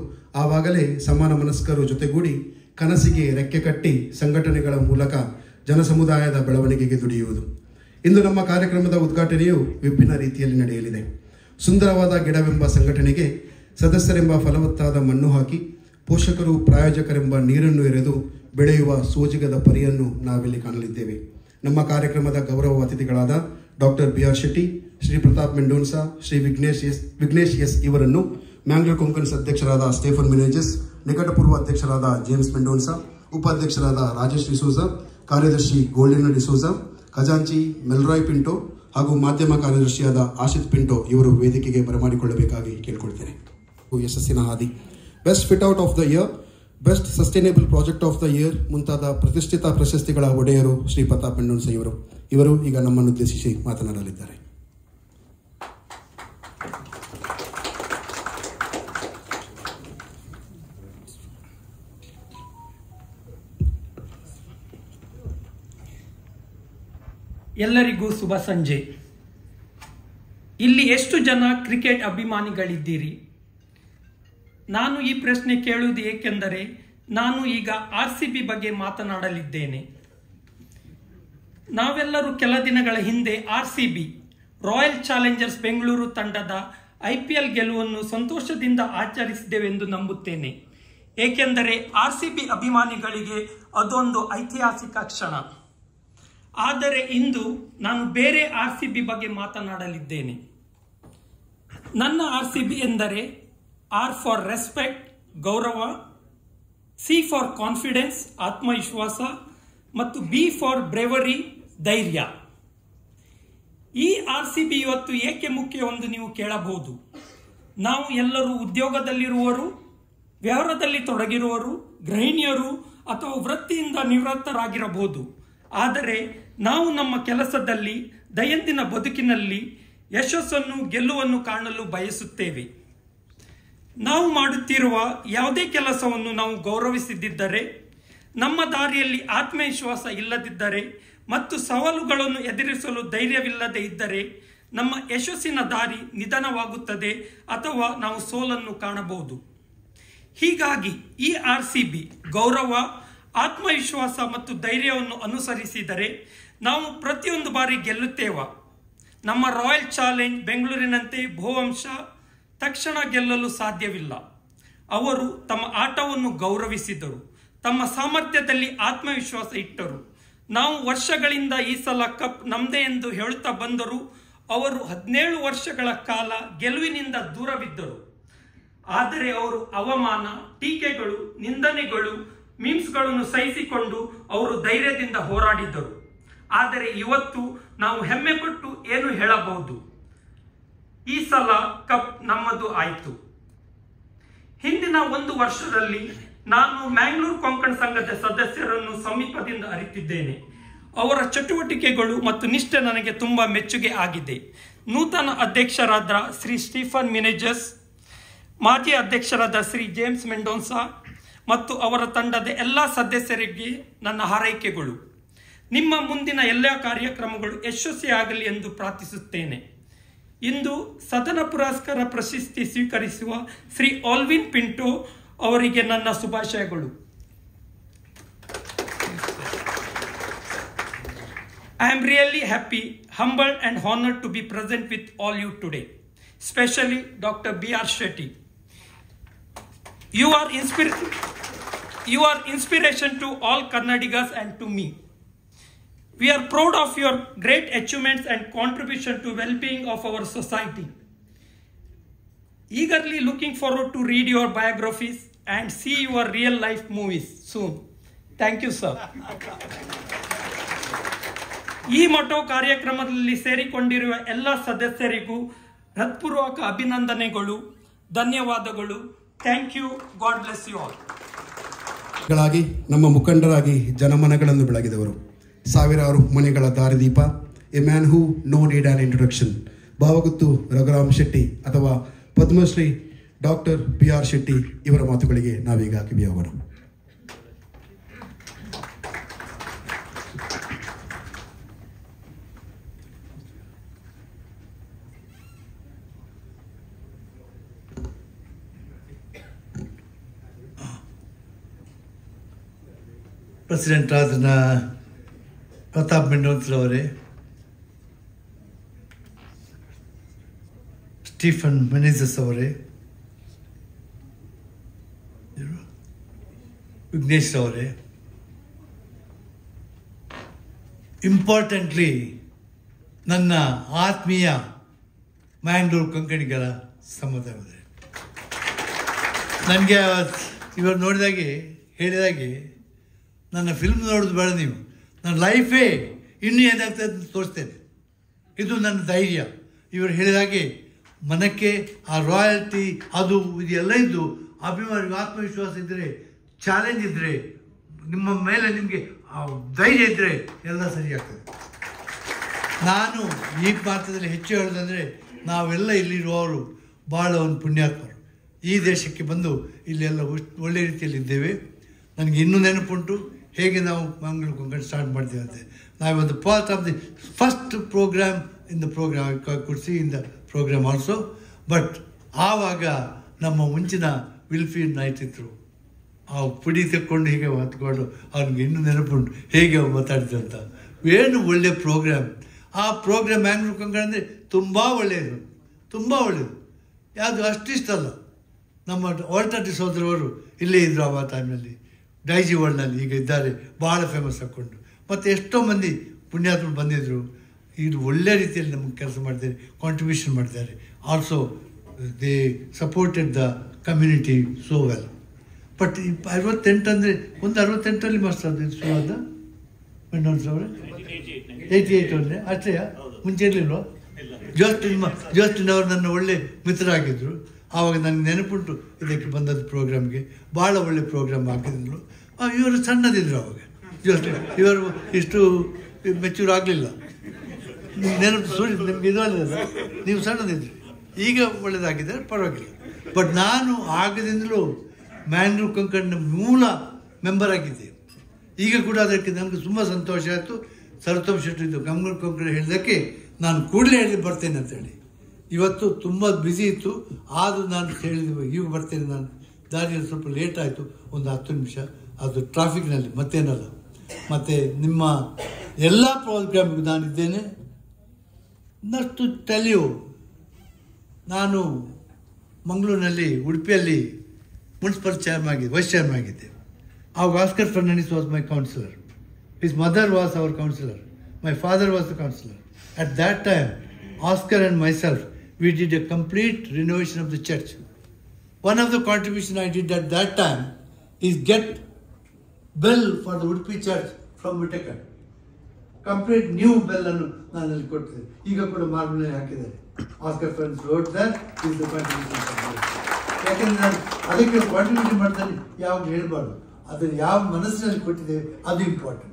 ಆವಾಗಲೇ ಸಮಾನ ಮನಸ್ಕರು ಜೊತೆಗೂಡಿ ಕನಸಿಗೆ ರೆಕ್ಕೆ ಕಟ್ಟಿ ಸಂಘಟನೆಗಳ ಮೂಲಕ ಜನಸಮುದಾಯದ ಬೆಳವಣಿಗೆಗೆ ದುಡಿಯುವುದು. ಇಂದು ನಮ್ಮ ಕಾರ್ಯಕ್ರಮದ ಉದ್ಘಾಟನೆಯು ವಿಭಿನ್ನ ರೀತಿಯಲ್ಲಿ ನಡೆಯಲಿದೆ. ಸುಂದರವಾದ ಗಿಡವೆಂಬ ಸಂಘಟನೆಗೆ ಸದಸ್ಯರೆಂಬ ಫಲವತ್ತಾದ ಮಣ್ಣು ಹಾಕಿ, ಪೋಷಕರು ಪ್ರಾಯೋಜಕರೆಂಬ ನೀರನ್ನು ಎರೆದು ಬೆಳೆಯುವ ಸೋಜಿಗದ ಪರಿಯನ್ನು ನಾವಿಲ್ಲಿ ಕಾಣಲಿದ್ದೇವೆ. ನಮ್ಮ ಕಾರ್ಯಕ್ರಮದ ಗೌರವ ಅತಿಥಿಗಳಾದ doctor BR Shetty, Shri Pratap Mendonsa, Shri Vignesh S ಇವರನ್ನು, ಮ್ಯಾಂಗ್ಳೂರ್ ಕೊಂಕನ್ಸ್ ಅಧ್ಯಕ್ಷರಾದ ಸ್ಟೇಫನ್ ಮಿನೇಜಸ್, ನಿಕಟಪೂರ್ವ ಅಧ್ಯಕ್ಷರಾದ ಜೇಮ್ಸ್ ಮೆಂಡೋನ್ಸಾ, ಉಪಾಧ್ಯಕ್ಷರಾದ ರಾಜೇಶ್ ಡಿಸೋಜಾ, ಕಾರ್ಯದರ್ಶಿ ಗೋಲ್ಡಿನ ಡಿಸೋಜಾ, ಖಜಾಂಚಿ ಮೆಲ್ರಾಯ್ ಪಿಂಟೋ ಹಾಗೂ ಮಾಧ್ಯಮ ಕಾರ್ಯದರ್ಶಿಯಾದ ಆಶಿತ್ ಪಿಂಟೋ ಇವರು ವೇದಿಕೆಗೆ ಬರಮಾಡಿಕೊಳ್ಳಬೇಕಾಗಿ ಕೇಳಿಕೊಳ್ತೇನೆ. ಯಶಸ್ಸಿನ ಹಾದಿ, best fit out of the year, best sustainable project of the year ಮುಂತಾದ ಪ್ರತಿಷ್ಠಿತ ಪ್ರಶಸ್ತಿಗಳ ಒಡೆಯರು ಶ್ರೀ ಪ್ರತಾಪ್ ಮೆಂಡೋನ್ಸಾ ಇವರು ಈಗ ನಮ್ಮನ್ನು ಉದ್ದೇಶಿಸಿ ಮಾತನಾಡಲಿದ್ದಾರೆ. ಎಲ್ಲರಿಗೂ ಶುಭ ಸಂಜೆ. ಇಲ್ಲಿ ಎಷ್ಟು ಜನ ಕ್ರಿಕೆಟ್ ಅಭಿಮಾನಿಗಳಿದ್ದೀರಿ? ನಾನು ಈ ಪ್ರಶ್ನೆ ಕೇಳುವುದು ಏಕೆಂದರೆ ನಾನು ಈಗ RCB ಬಗ್ಗೆ ಮಾತನಾಡಲಿದ್ದೇನೆ. ನಾವೆಲ್ಲರೂ ಕೆಲ ದಿನಗಳ ಹಿಂದೆ RCB ರಾಯಲ್ ಚಾಲೆಂಜರ್ಸ್ ಬೆಂಗಳೂರು ತಂಡದ IPL ಗೆಲುವನ್ನು ಸಂತೋಷದಿಂದ ಆಚರಿಸಿದೆವೆಂದು ನಂಬುತ್ತೇನೆ. ಏಕೆಂದರೆ RCB ಅಭಿಮಾನಿಗಳಿಗೆ ಅದೊಂದು ಐತಿಹಾಸಿಕ ಕ್ಷಣ. ಆದರೆ ಇಂದು ನಾನು ಬೇರೆ RCB ಬಗ್ಗೆ ಮಾತನಾಡಲಿದ್ದೇನೆ. ನನ್ನ RCB ಎಂದರೆ R ಫಾರ್ ರೆಸ್ಪೆಕ್ಟ್, ಗೌರವ, C ಫಾರ್ ಕಾನ್ಫಿಡೆನ್ಸ್, ಆತ್ಮವಿಶ್ವಾಸ, ಮತ್ತು B ಫಾರ್ ಬ್ರೇವರಿ, ಧೈರ್ಯ. ಈ RCB ಇವತ್ತು ಏಕೆ ಮುಖ್ಯವೆಂದು ನೀವು ಕೇಳಬಹುದು. ನಾವು ಎಲ್ಲರೂ ಉದ್ಯೋಗದಲ್ಲಿರುವವರು, ವ್ಯವಹಾರದಲ್ಲಿ ತೊಡಗಿರುವವರು, ಗೃಹಿಣಿಯರು ಅಥವಾ ವೃತ್ತಿಯಿಂದ ನಿವೃತ್ತರಾಗಿರಬಹುದು. ಆದರೆ ನಾವು ನಮ್ಮ ಕೆಲಸದಲ್ಲಿ, ದೈನಂದಿನ ಬದುಕಿನಲ್ಲಿ ಯಶಸ್ಸನ್ನು, ಗೆಲುವನ್ನು ಕಾಣಲು ಬಯಸುತ್ತೇವೆ. ನಾವು ಮಾಡುತ್ತಿರುವ ಯಾವುದೇ ಕೆಲಸವನ್ನು ನಾವು ಗೌರವಿಸದಿದ್ದರೆ, ನಮ್ಮ ದಾರಿಯಲ್ಲಿ ಆತ್ಮವಿಶ್ವಾಸ ಇಲ್ಲದಿದ್ದರೆ ಮತ್ತು ಸವಾಲುಗಳನ್ನು ಎದುರಿಸಲು ಧೈರ್ಯವಿಲ್ಲದೆ ಇದ್ದರೆ ನಮ್ಮ ಯಶಸ್ಸಿನ ದಾರಿ ನಿಧನವಾಗುತ್ತದೆ ಅಥವಾ ನಾವು ಸೋಲನ್ನು ಕಾಣಬಹುದು. ಹೀಗಾಗಿ ಈ RCB ಗೌರವ, ಆತ್ಮವಿಶ್ವಾಸ ಮತ್ತು ಧೈರ್ಯವನ್ನು ಅನುಸರಿಸಿದರೆ ನಾವು ಪ್ರತಿಯೊಂದು ಬಾರಿ ಗೆಲ್ಲುತ್ತೇವ. ನಮ್ಮ ರಾಯಲ್ ಚಾಲೆಂಜ್ ಬೆಂಗಳೂರಿನಂತೆ ಬಹುವಂಶ ತಕ್ಷಣ ಗೆಲ್ಲಲು ಸಾಧ್ಯವಿಲ್ಲ. ಅವರು ತಮ್ಮ ಆಟವನ್ನು ಗೌರವಿಸಿದರು, ತಮ್ಮ ಸಾಮರ್ಥ್ಯದಲ್ಲಿ ಆತ್ಮವಿಶ್ವಾಸ ಇಟ್ಟರು. ನಾವು ವರ್ಷಗಳಿಂದ ಈ ಸಲ ಕಪ್ ನಮ್ಮದೇ ಎಂದು ಹೇಳುತ್ತಾ ಬಂದರು. ಅವರು 17 ವರ್ಷಗಳ ಕಾಲ ಗೆಲುವಿನಿಂದ ದೂರವಿದ್ದರು. ಆದರೆ ಅವರು ಅವಮಾನ, ಟೀಕೆಗಳು, ನಿಂದನೆಗಳು, ಮೀಮ್ಸ್ಗಳನ್ನು ಸಹಿಸಿಕೊಂಡು ಅವರು ಧೈರ್ಯದಿಂದ ಹೋರಾಡಿದರು. ಆದರೆ ಇವತ್ತು ನಾವು ಹೆಮ್ಮೆ ಪಟ್ಟು ಏನು ಹೇಳಬಹುದು, ಈ ಸಲ ಕಪ್ ನಮ್ಮದು ಆಯಿತು. ಹಿಂದಿನ 1 ವರ್ಷದಲ್ಲಿ ನಾನು ಮ್ಯಾಂಗ್ಳೂರ್ ಕೊಂಕಣ್ ಸಂಘದ ಸದಸ್ಯರನ್ನು ಸಮೀಪದಿಂದ ಅರಿತಿದ್ದೇನೆ. ಅವರ ಚಟುವಟಿಕೆಗಳು ಮತ್ತು ನಿಷ್ಠೆ ನನಗೆ ತುಂಬಾ ಮೆಚ್ಚುಗೆ ಆಗಿದೆ. ನೂತನ ಅಧ್ಯಕ್ಷರಾದ ಶ್ರೀ ಸ್ಟೀಫನ್ ಮಿನೇಜಸ್, ಮಾಜಿ ಅಧ್ಯಕ್ಷರಾದ ಶ್ರೀ ಜೇಮ್ಸ್ ಮೆಂಡೋನ್ಸಾ ಮತ್ತು ಅವರ ತಂಡದ ಎಲ್ಲ ಸದಸ್ಯರಿಗೆ ನನ್ನ ಹಾರೈಕೆಗಳು. ನಿಮ್ಮ ಮುಂದಿನ ಎಲ್ಲ ಕಾರ್ಯಕ್ರಮಗಳು ಯಶಸ್ವಿಯಾಗಲಿ ಎಂದು ಪ್ರಾರ್ಥಿಸುತ್ತೇನೆ. ಇಂದು ಸದನ ಪುರಸ್ಕಾರ ಪ್ರಶಸ್ತಿ ಸ್ವೀಕರಿಸುವ ಶ್ರೀ ಆಲ್ವಿನ್ ಪಿಂಟೋ ಅವರಿಗೆ ನನ್ನ ಶುಭಾಶಯಗಳು. I am really happy, humbled and honored to be present with all you today, especially Dr. B.R. Shetty. You are inspiration to all Kannadigas and to me. We are proud of your great achievements and contribution to well-being of our society. Eagerly looking forward to read your biographies and see your real life movies soon. Thank you, sir. ಈ ಮೊಟೋ ಕಾರ್ಯಕ್ರಮದಲ್ಲಿ ಸೇರಿಕೊಂಡಿರುವ ಎಲ್ಲ ಸದಸ್ಯರಿಗೂ ಹೃತ್ಪೂರ್ವಕ ಅಭಿನಂದನೆಗಳು, ಧನ್ಯವಾದಗಳು. Thank you. God bless you all. ನಮ್ಮ ಮುಖಂಡರಾಗಿ ಜನಮನಗಳನ್ನು ಬೆಳಗಿದವರು, ಸಾವಿರಾರು ಮನೆಗಳ ದಾರಿದೀಪ, a man who no need an introduction, Bhavaguttu Raghuram Shetty ಅಥವಾ ಪದ್ಮಶ್ರೀ ಡಾಕ್ಟರ್ B.R. ಶೆಟ್ಟಿ ಇವರ ಮಾತುಗಳಿಗೆ ನಾವೀಗ ಕಿವಿಯಾಗೋಣ. ಪ್ರೆಸಿಡೆಂಟ್ ಆದ ಪ್ರತಾಪ್ ಮೆಂಡೋನ್ಸ್ರವರೇ, ಸ್ಟೀಫನ್ ಮೆನೇಜಸ್ ಅವರೇ, ವಿಘ್ನೇಶ್ ಅವರೇ, ಇಂಪಾರ್ಟೆಂಟ್ಲಿ ನನ್ನ ಆತ್ಮೀಯ ಮ್ಯಾಂಗ್ಳೂರು ಕೊಂಕಣಿಗರ ಸಮುದಾಯವರೇ, ನನಗೆ ಇವರು ನೋಡಿದಾಗೆ ಹೇಳಿದಾಗೆ ನನ್ನ ಫಿಲ್ಮ್ ನೋಡೋದು ಬೇಡ, ನೀವು ನನ್ನ ಲೈಫೇ ಇನ್ನೂ ಏನಾಗ್ತದೆ ಅಂತ ತೋರಿಸ್ತೇನೆ. ಇದು ನನ್ನ ಧೈರ್ಯ. ಇವರು ಹೇಳಿದಾಗೆ ಮನಕ್ಕೆ ಆ ರಾಯಲ್ಟಿ ಅದು ಇದೆಲ್ಲ ಇದ್ದು ಅಭಿಮಾನ, ಆತ್ಮವಿಶ್ವಾಸ ಇದ್ದರೆ, ಚಾಲೆಂಜ್ ಇದ್ದರೆ, ನಿಮ್ಮ ಮೇಲೆ ನಿಮಗೆ ಧೈರ್ಯ ಇದ್ದರೆ ಎಲ್ಲ ಸರಿಯಾಗ್ತದೆ. ನಾನು ಈ ಮಾತದಲ್ಲಿ ಹೆಚ್ಚು ಹೇಳೋದಂದರೆ, ನಾವೆಲ್ಲ ಇಲ್ಲಿರುವವರು ಭಾಳ ಒಂದು ಪುಣ್ಯಾತ್ಮರು. ಈ ದೇಶಕ್ಕೆ ಬಂದು ಇಲ್ಲೆಲ್ಲ ಒಳ್ಳೆ ರೀತಿಯಲ್ಲಿ ಇದ್ದೇವೆ. ನನಗೆ ಇನ್ನೂ ನೆನಪುಂಟು ಹೇಗೆ ನಾವು ಮಂಗಳೂರು ಕೊಂಕಣ್ ಸ್ಟಾರ್ಟ್ ಮಾಡ್ತೀವಂತೆ. ನಾವು ಒಂದು part of the first programme in the programme, could see in the programme also. But ಆವಾಗ ನಮ್ಮ ಮುಂಚಿನ ವಿಲ್ಫೀಲ್ಡ್ ನೈಟ್ ಇದ್ದರು, ಆ ಪುಡಿ ತೆಕ್ಕೊಂಡು ಹೀಗೆ ಹೊತ್ಕೊಂಡು ಅವ್ನಿಗೆ ಇನ್ನೂ ನೆನಪುಂಟು ಹೇಗೆ ಅವ್ನು ಮಾತಾಡ್ತಂತ. ಏನು ಒಳ್ಳೆಯ ಪ್ರೋಗ್ರಾಮ್. ಆ ಪ್ರೋಗ್ರಾಮ್ ಮ್ಯಾಂಗ್ಳೂರ್ ಕೊಂಕಣ ಅಂದರೆ ತುಂಬ ಒಳ್ಳೆಯದು, ತುಂಬ ಒಳ್ಳೆಯದು. ಯಾವುದು ಅಷ್ಟಿಷ್ಟ ಅಲ್ಲ. ನಮ್ಮ ವಾಲ್ಟರ್ ಡಿಸೋಜರವರು ಇಲ್ಲೇ ಇದ್ದರು ಆ ಟೈಮ್ನಲ್ಲಿ, ಡೈಜಿ ವರ್ಲ್ಡ್ನಲ್ಲಿ ಈಗ ಇದ್ದಾರೆ, ಭಾಳ ಫೇಮಸ್ ಹಾಕ್ಕೊಂಡು. ಮತ್ತು ಎಷ್ಟೋ ಮಂದಿ ಪುಣ್ಯಾತ್ಮರು ಬಂದಿದ್ದರು. ಇದು ಒಳ್ಳೆ ರೀತಿಯಲ್ಲಿ ನಮಗೆ ಕೆಲಸ ಮಾಡಿದ್ದಾರೆ, ಕಾಂಟ್ರಿಬ್ಯೂಷನ್ ಮಾಡಿದ್ದಾರೆ. Also they supported the community so well. But 68 ಅಂದರೆ ಒಂದು 68ರಲ್ಲಿ ಮಾಸ್ಟರ್ ಅದು ಶುರುವಾದ ಮೆಂಡೋನ್ಸ್ ಅವರೇ 88 ಅಂದರೆ ಅಷ್ಟೇ, ಮುಂಚೆ ಇರಲಿಲ್ವ? ಜೋಸ್ಟಿನವರು ನನ್ನ ಒಳ್ಳೆ ಮಿತ್ರರಾಗಿದ್ದರು. ಆವಾಗ ನನಗೆ ನೆನಪುಂಟು ಇದಕ್ಕೆ ಬಂದದ್ದು ಪ್ರೋಗ್ರಾಮ್ಗೆ. ಭಾಳ ಒಳ್ಳೆ ಪ್ರೋಗ್ರಾಮ್ ಹಾಕಿದ್ರು. ಇವರು ಸಣ್ಣದಿದ್ದರು ಆವಾಗ. ಇವರು ಇಷ್ಟು ಮೆಚ್ಯೂರ್ ಆಗಲಿಲ್ಲ. ನೆನಪು ನಿಮ್ಗೆ ಇದು ಅಲ್ಲ, ನೀವು ಸಣ್ಣದಿದ್ರಿ. ಈಗ ಒಳ್ಳೆಯದಾಗಿದ್ದಾರೆ, ಪರವಾಗಿಲ್ಲ. ಬಟ್ ನಾನು ಆಗದಿಂದಲೂ ಮ್ಯಾಂಗ್ಳೂರ್ ಕೊಂಕಣ್ನ ಮೂಲ ಮೆಂಬರ್ ಆಗಿದ್ದೆ. ಈಗ ಕೂಡ ಅದಕ್ಕೆ ನನಗೆ ತುಂಬ ಸಂತೋಷ ಆಯಿತು. ಸರೋತ್ತಮ್ ಶೆಟ್ಟಿ ಇದ್ದು ಮ್ಯಾಂಗ್ಳೂರ್ ಕೊಂಕಣ ಹೇಳಿದ್ದಕ್ಕೆ ನಾನು ಕೂಡಲೇ ಹೇಳಿ ಬರ್ತೇನೆ ಅಂತೇಳಿ. ಇವತ್ತು ತುಂಬ ಬ್ಯುಸಿ ಇತ್ತು, ಆದರೂ ನಾನು ಹೇಳಿದ್ವಿ ಈಗ ಬರ್ತೇನೆ. ನಾನು ದಾರಿಯಲ್ಲಿ ಸ್ವಲ್ಪ ಲೇಟ್ ಆಯಿತು, ಒಂದು 10 ನಿಮಿಷ. ಅದು ಟ್ರಾಫಿಕ್ನಲ್ಲಿ, ಮತ್ತೇನಲ್ಲ. ಮತ್ತು ನಿಮ್ಮ ಎಲ್ಲ ಪ್ರೋಗ್ರಾಮ್ಗೂ ನಾನಿದ್ದೇನೆ. ನಷ್ಟು ಟೆಲಿಯು ನಾನು ಮಂಗಳೂರಿನಲ್ಲಿ, ಉಡುಪಿಯಲ್ಲಿ ಮುನ್ಸಿಪಲ್ ಚೇರ್ಮನ್ ಆಗಿದ್ದೆ, ವೈಸ್ ಚೇರ್ಮನ್ ಆಗಿದ್ದೆ. ಆವಾಗ Oscar Fernandes was my councillor. His mother was our counselor. My father was the counselor. At that time, Oscar and myself, we did a complete renovation of the church. One of the contributions I did at that time is get bell for the Udupi church from Whittaker. Complete new bell ಅನ್ನು ನಾನು ಅಲ್ಲಿ ಕೊಟ್ಟಿದ್ದೆ. ಈಗ ಕೂಡ marble ಹಾಕಿದ್ದಾರೆ. Oscar Friends wrote that is the contribution. ಯಾಕಂದ್ರೆ ನಾನು ಅದಕ್ಕೆ ಕಾಂಟ್ರಿಬ್ಯೂಷನ್ ಮಾಡ್ತಾನೆ ಯಾವಾಗ ಹೇಳ್ಬಾರ್ದು. ಅದನ್ನು ಯಾವ ಮನಸ್ಸಿನಲ್ಲಿ ಕೊಟ್ಟಿದ್ದೇವೆ ಅದು ಇಂಪಾರ್ಟೆಂಟ್.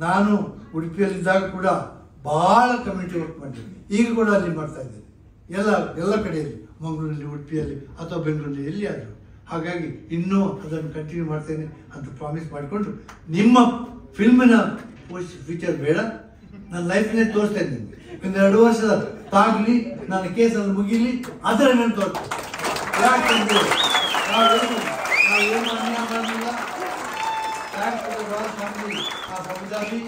ನಾನು ಉಡುಪಿಯಲ್ಲಿದ್ದಾಗ ಕೂಡ ಭಾಳ ಕಮ್ಯುನಿಟಿ ವರ್ಕ್ ಮಾಡಿದ್ದೀನಿ. ಈಗ ಕೂಡ ಅಲ್ಲಿ ಮಾಡ್ತಾ ಇದ್ದೇನೆ, ಎಲ್ಲ ಕಡೆಯಲ್ಲಿ, ಮಂಗಳೂರಲ್ಲಿ, ಉಡುಪಿಯಲ್ಲಿ ಅಥವಾ ಬೆಂಗಳೂರಲ್ಲಿ ಎಲ್ಲಿ ಆದರೂ. ಹಾಗಾಗಿ ಇನ್ನೂ ಅದನ್ನು ಕಂಟಿನ್ಯೂ ಮಾಡ್ತೇನೆ ಅಂತ ಪ್ರಾಮಿಸ್ ಮಾಡಿಕೊಂಡು, ನಿಮ್ಮ ಫಿಲ್ಮಿನ ಫ್ಯೂಚರ್ ಬೇಡ, ನನ್ನ ಲೈಫ್ನೇ ತೋರಿಸ್ತಾ ಇದ್ದೀನಿ. ಒಂದು 2 ವರ್ಷದ ತಾಗಲಿ, ನಾನು ಕೇಸಲ್ಲಿ ಮುಗಿಲಿ, ಅದರ ಮೇಲೆ ತೋರಿಸ್ತೇನೆ. ಯಾಕಂದರೆ ನಾವೇನು ಅನ್ಯಾಯ ಮಾಡಲಿಲ್ಲ. Thanks to the royal family of Abu Dhabi,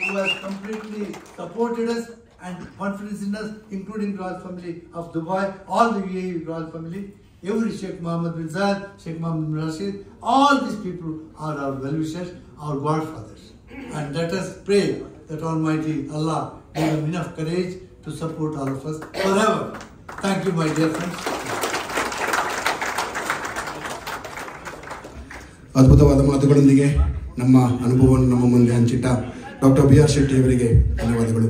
who has completely supported us and confidence in us, including royal family of Dubai, all the UAE royal family, every Sheikh Mohammed bin Zayed, Sheikh Mohammed bin Rashid, all these people are our well-wishers, our godfathers. And let us pray that Almighty Allah give them enough courage to support all of us forever. Thank you, my dear friends. ಅದ್ಭುತವಾದ ಮಾತುಗಳೊಂದಿಗೆ ನಮ್ಮ ಅನುಭವವನ್ನು ನಮ್ಮ ಮುಂದೆ ಹಂಚಿಟ್ಟ doctor B.R. Shetty ಅವರಿಗೆ ಧನ್ಯವಾದಗಳು.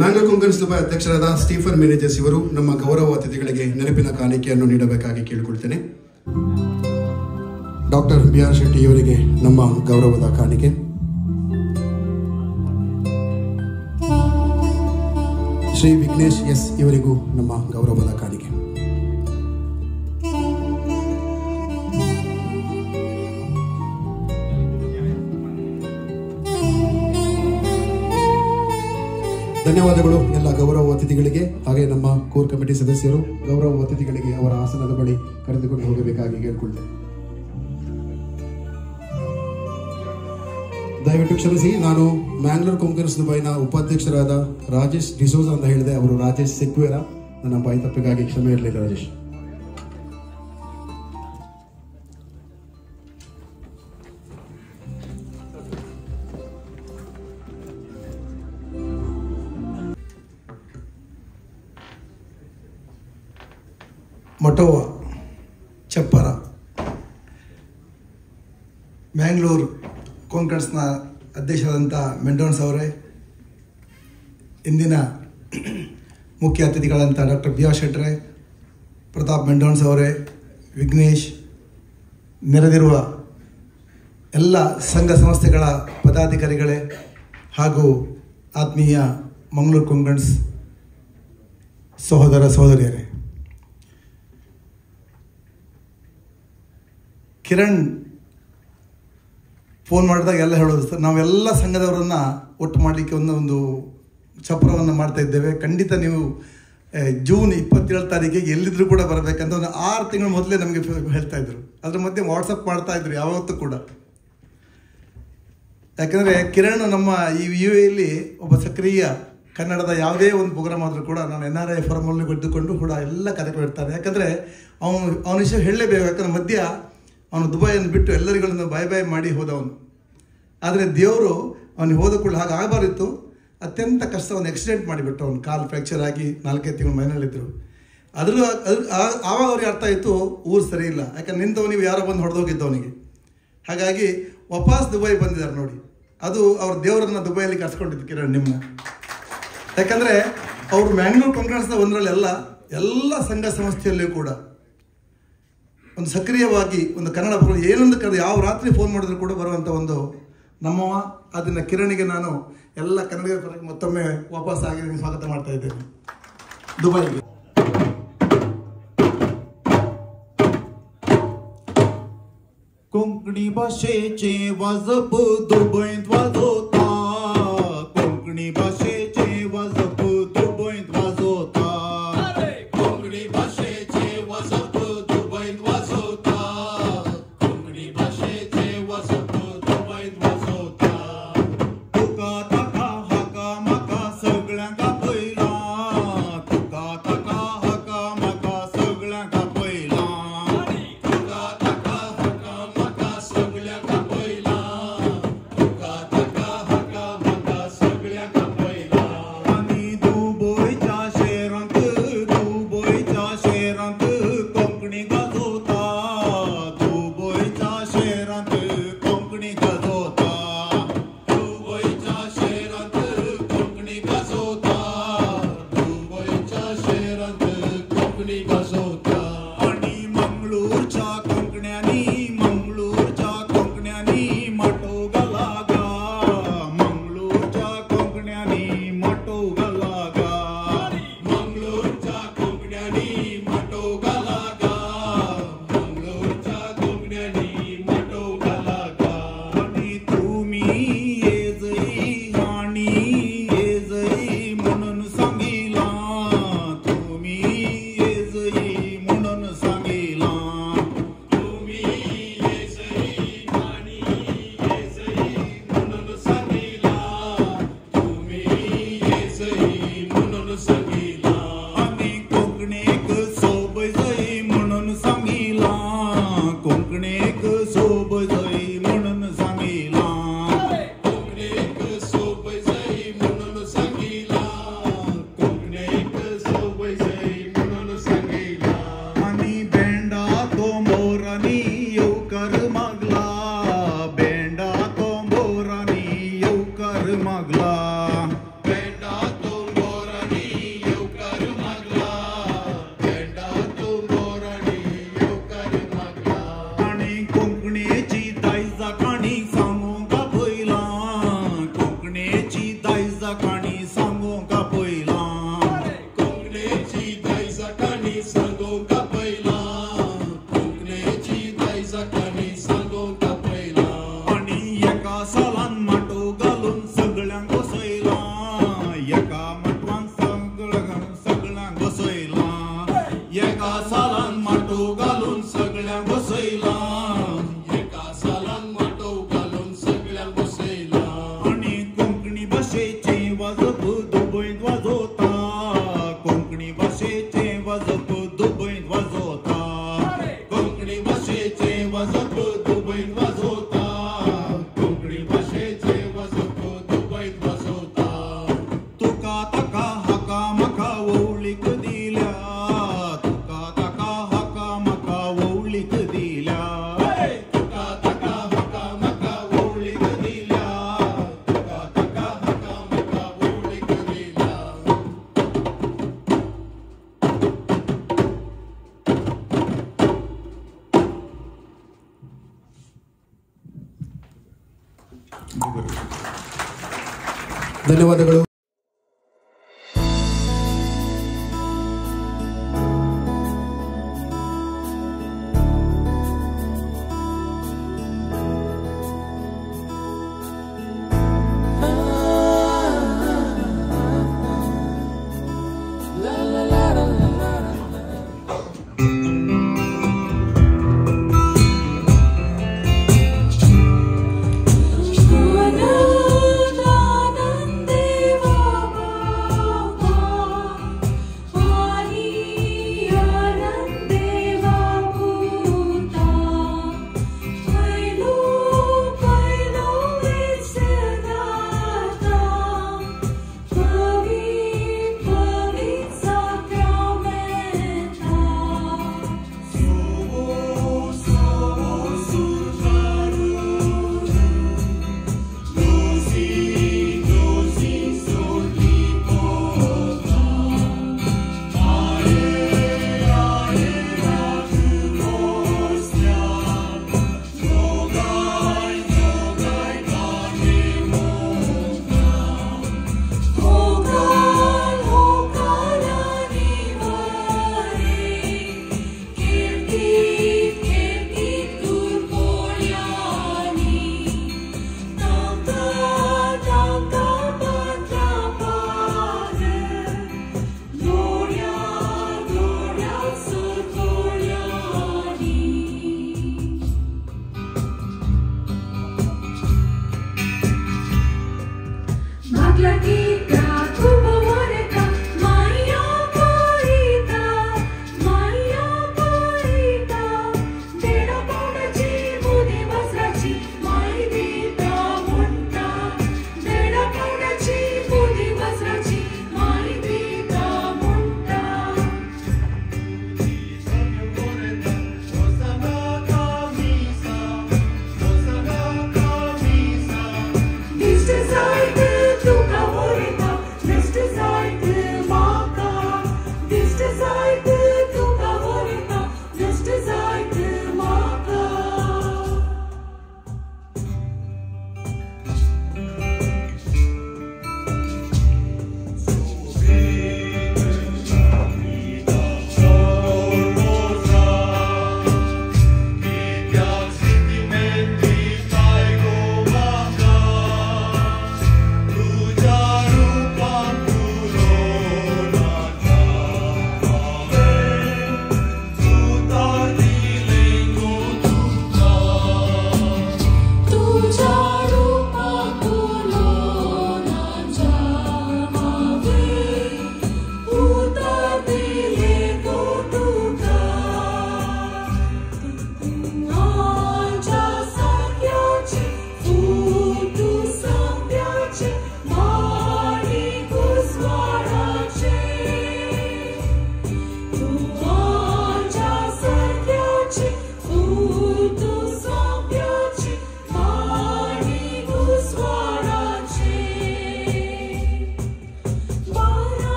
ಮ್ಯಾಂಗ್ಳೂರ್ ಕೊಂಕಣ್ ಸಭಾ ಅಧ್ಯಕ್ಷರಾದ Stephen Menezes ಇವರು ನಮ್ಮ ಗೌರವ ಅತಿಥಿಗಳಿಗೆ ನೆನಪಿನ ಕಾಣಿಕೆಯನ್ನು ನೀಡಬೇಕಾಗಿ ಕೇಳಿಕೊಳ್ತೇನೆ. Doctor B.R. ಶೆಟ್ಟಿ ಇವರಿಗೆ ನಮ್ಮ ಗೌರವದ ಕಾಣಿಕೆ. ಶ್ರೀ ವಿಘ್ನೇಶ್ ಎಸ್ ಇವರಿಗೂ ನಮ್ಮ ಗೌರವದ ಕಾಣಿಕೆ. ಧನ್ಯವಾದಗಳು ಎಲ್ಲ ಗೌರವ ಅತಿಥಿಗಳಿಗೆ. ಹಾಗೆ ನಮ್ಮ ಕೋರ್ ಕಮಿಟಿ ಸದಸ್ಯರು ಗೌರವ ಅತಿಥಿಗಳಿಗೆ ಅವರ ಆಸನದ ಬಳಿ ಕರೆದುಕೊಂಡು ಹೋಗಬೇಕಾಗಿ ಕೇಳಿಕೊಳ್ತೇನೆ. ದಯವಿಟ್ಟು ಕ್ಷಮಿಸಿ, ನಾನು ಮ್ಯಾಂಗ್ಳೂರ್ ಕೊಂಕಣ್ ದುಬೈನ ಉಪಾಧ್ಯಕ್ಷರಾದ ರಾಜೇಶ್ ಡಿಸೋಜಾ ಅಂತ ಹೇಳಿದೆ. ಅವರು ರಾಜೇಶ್ ಸೆಕ್ವೇರಾ. ನನ್ನ ಬಾಯಿ ತಪ್ಪಿಗಾಗಿ ಕ್ಷಮೆ ಇರಲಿಲ್ಲ ರಾಜೇಶ್. ಮಟೋವಾ ಚಪ್ಪರ ಮ್ಯಾಂಗ್ಳೂರ್ ಕೊಂಕಣ್ಸ್ನ ಅಧ್ಯಕ್ಷರಾದಂಥ ಮೆಂಡೋನ್ಸ್ ಅವರೇ, ಇಂದಿನ ಮುಖ್ಯ ಅತಿಥಿಗಳಂಥ ಡಾಕ್ಟರ್ B.R. ಶೆಟ್ರೆ, ಪ್ರತಾಪ್ ಮೆಂಡೋನ್ಸ್ ಅವರೇ, ವಿಘ್ನೇಶ್, ನೆರೆದಿರುವ ಎಲ್ಲ ಸಂಘ ಸಂಸ್ಥೆಗಳ ಪದಾಧಿಕಾರಿಗಳೇ ಹಾಗೂ ಆತ್ಮೀಯ ಮಂಗಳೂರು ಕೊಂಕಣ್ಸ್ ಸಹೋದರ ಸಹೋದರಿಯರೇ, ಕಿರಣ್ ಫೋನ್ ಮಾಡಿದಾಗ ಎಲ್ಲ ಹೇಳೋದು, ಸರ್ ನಾವೆಲ್ಲ ಸಂಘದವರನ್ನು ಒಟ್ಟು ಮಾಡಲಿಕ್ಕೆ ಒಂದು ಚಪ್ಪರವನ್ನು ಮಾಡ್ತಾ ಇದ್ದೇವೆ. ಖಂಡಿತ ನೀವು ಜೂನ್ 27 ತಾರೀಕಿಗೆ ಎಲ್ಲಿದ್ರೂ ಕೂಡ ಬರಬೇಕಂತ ಒಂದು 6 ತಿಂಗಳ ಮೊದಲೇ ನಮಗೆ ಹೇಳ್ತಾ ಇದ್ರು. ಅದ್ರ ಮಧ್ಯೆ ವಾಟ್ಸಪ್ ಮಾಡ್ತಾ ಇದ್ರು ಯಾವತ್ತೂ ಕೂಡ. ಯಾಕಂದರೆ ಕಿರಣ್ ನಮ್ಮ ಈ UAEಯಲ್ಲಿ ಒಬ್ಬ ಸಕ್ರಿಯ ಕನ್ನಡದ ಯಾವುದೇ ಒಂದು ಪ್ರೋಗ್ರಾಮ್ ಆದರೂ ಕೂಡ ನಾನು NRI ಫಾರ್ಮಲ್ಲಿ ಬರೆದುಕೊಂಡು ಕೂಡ ಎಲ್ಲ ಕಾರ್ಯಕ್ರಮ ಇರ್ತಾರೆ. ಯಾಕಂದರೆ ಅವನ ವಿಷಯ ಹೇಳಲೇಬೇಕು. ಯಾಕಂದರೆ ಮಧ್ಯ ಅವನು ದುಬೈಯನ್ನು ಬಿಟ್ಟು ಎಲ್ಲರಿಗಳನ್ನು ಬಾಯ್ ಮಾಡಿ ಹೋದವನು. ಆದರೆ ದೇವರು ಅವನಿಗೆ ಹೋದ ಕೂಡ ಹಾಗೆ ಆಗಬಾರಿತ್ತು. ಅತ್ಯಂತ ಕಷ್ಟ ಒಂದು ಆಕ್ಸಿಡೆಂಟ್ ಮಾಡಿಬಿಟ್ಟು ಅವನು ಕಾಲು ಫ್ರ್ಯಾಕ್ಚರ್ ಆಗಿ 4-5 ತಿಂಗಳು ಮನೆಯಲ್ಲಿದ್ದರು. ಆವಾಗ ಅವ್ರಿಗೆ ಅರ್ಥ ಆಯಿತು ಊರು ಸರಿ ಇಲ್ಲ. ಯಾಕಂದ್ರೆ ನಿಂತವನಿಗೆ ಯಾರೋ ಬಂದು ಹೊಡೆದೋಗಿದ್ದವನಿಗೆ. ಹಾಗಾಗಿ ವಾಪಸ್ ದುಬೈ ಬಂದಿದ್ದಾರೆ ನೋಡಿ. ಅದು ಅವ್ರ ದೇವರನ್ನು ದುಬೈಯಲ್ಲಿ ಕರ್ಸ್ಕೊಂಡಿದ್ದು ಕಿರಣ್ ನಿಮ್ಮನ್ನ. ಯಾಕಂದರೆ ಅವರು ಮ್ಯಾಂಗ್ಳೂರ್ ಕಾಂಗ್ರೆಸ್ನ ಒಂದರಲ್ಲೆಲ್ಲ ಎಲ್ಲ ಸಂಘ ಸಂಸ್ಥೆಯಲ್ಲಿಯೂ ಕೂಡ ಒಂದು ಸಕ್ರಿಯವಾಗಿ ಒಂದು ಕನ್ನಡ ಏನೊಂದು ಕರೆದು ಯಾವ ರಾತ್ರಿ ಫೋನ್ ಮಾಡಿದ್ರು ಕೂಡ ಬರುವಂಥ ಒಂದು ನಮ್ಮವ. ಅದನ್ನು ಕಿರಣಿಗೆ ನಾನು ಎಲ್ಲ ಕನ್ನಡಿಗರ ಪರವಾಗಿ ಮತ್ತೊಮ್ಮೆ ವಾಪಸ್ ಆಗಿ ಸ್ವಾಗತ ಮಾಡ್ತಾ ಇದ್ದೇನೆ ದುಬೈಗೆ. कोंकणी भाषेचे वाजप दुबईत वाजवता, कोंकणी भाषेचे वाजप दुबईत वाजवता, कोंकणी भाषेचे वाजप दुबईत वाजवता, कोंकणी भाषेचे वाजप दुबईत वाजवता. तुका ताका हाका माका सगळ्यांका पयला, तुका ताका हाका माका सगळ्यांका पयला, तुका ताका हाका माका सगळ्यांका पयला, तुका ताका हाका माका सगळ्यांका पयला. आनी दुबयच्या शेरांत कोंकणी गाजवता, दुबयच्या शेरांत कोंकणी गाजवता, दुबयच्या शेरांत कोंकणी गाजवता, दुबयच्या शेरांत कोंकणी गाजवता. आनी मंगळूरच्या कोंकण्यांनी माटो घाला गा, मंगळूरच्या कोंकण्यांनी माटो घाला गा, मंगळूरच्या कोंकण्यांनी माटो घाला गा, मंगळूरच्या कोंकण्यांनी माटो घाला गा. आनी तुमी येजई म्हणून सांगिला, तुमी येजई म्हणून सांगिला, तुमी येजई आणि येजई म्हणून सांगिला, तुमी येजई म्हणून सांगिला. आनी कोंकणीक सोबजई म्हणून सांगिला, कोंकणीक सोबजई म्हणून सांगिला, कोंकणीक सोबजई म्हणून सांगिला, कोंकणीक सोबजई म्हणून सांगिला. आनी बेंडा कोंबोरांनी येवकार मागला, बेंडा कोंबोरांनी येवकार मागला, बेंडा कोंबोरांनी येवकार मागला, बेंडा कोंबोरांनी येवकार मागला. आनी कोंकणीची दायजा काणी सांगूंका पयला, कोंकणीची दायजा काणी सांगूंका पयला, कोंकणीची दायजा काणी सांगूंका पयला, कोंकणीची दायजा काणी सांगूंका पयला. आनी एका सालान माटो घालून सगळ्यांक बसयला, एका माटवान सगळ्यांक बसयला, एका सालान माटो घालून सगळ्यांक बसयला, एका सालान माटो घालून सगळ्यांक बसयला. आनी कोंकणी भाशेचे वाजप दुबईत वाजवता, कोंकणी भाशेचे वाजप दुबईत वाजवता, कोंकणी भाशेचे वाजप दुबईत वाजवता, कोंकणी भाशेचे वाजप दुबईत वाजवता. तुका ताका हाका माका वळीक दिल्या, तुका ताका हाका माका वळीक दिल्या, तुका ताका हाका माका वळीक दिल्या, तुका ताका हाका माका वळीक दिल्या. ಧನ್ಯವಾದಗಳು. La la la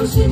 Ah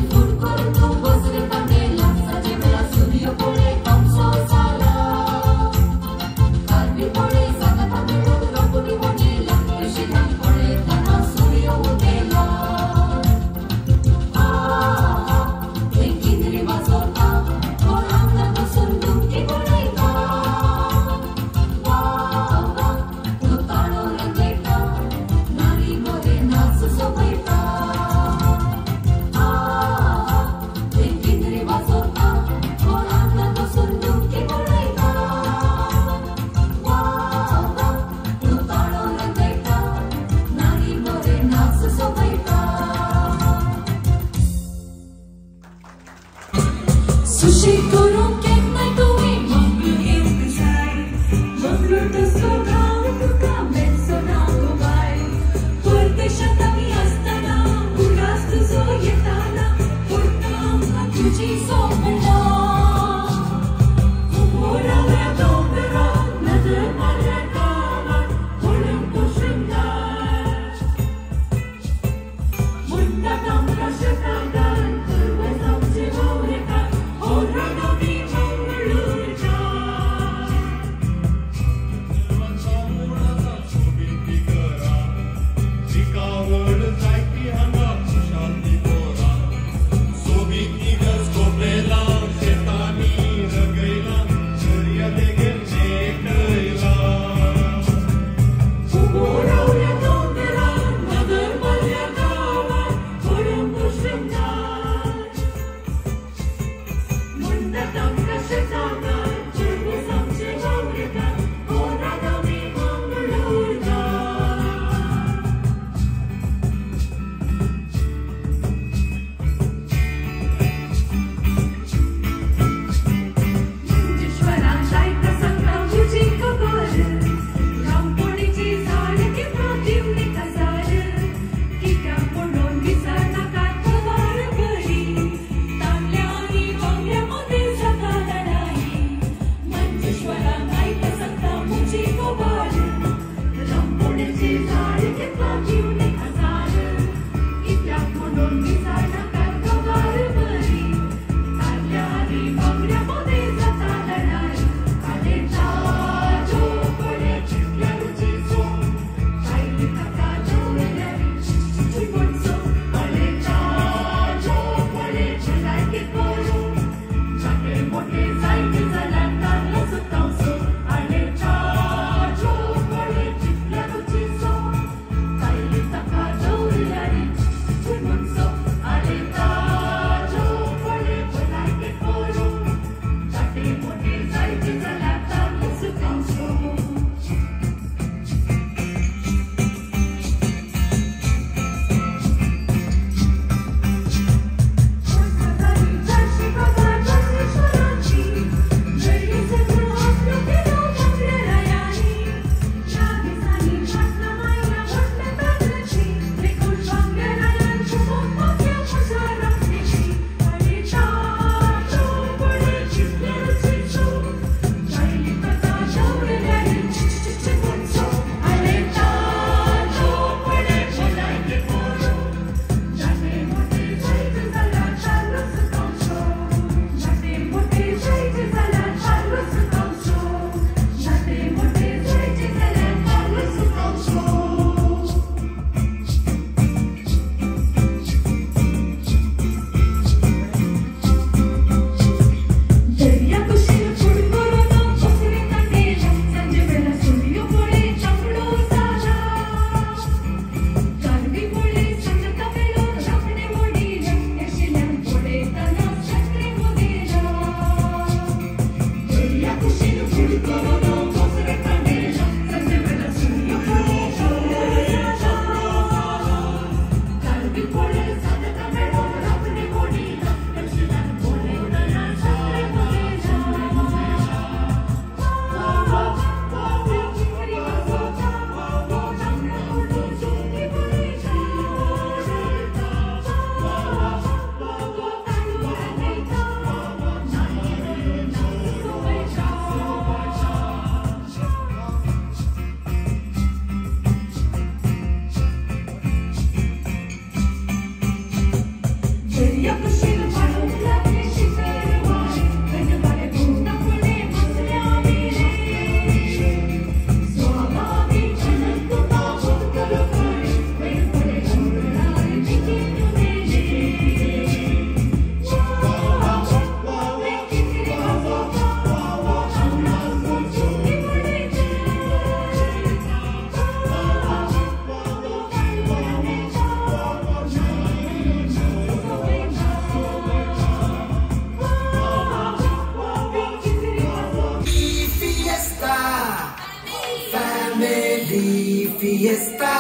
Fiesta,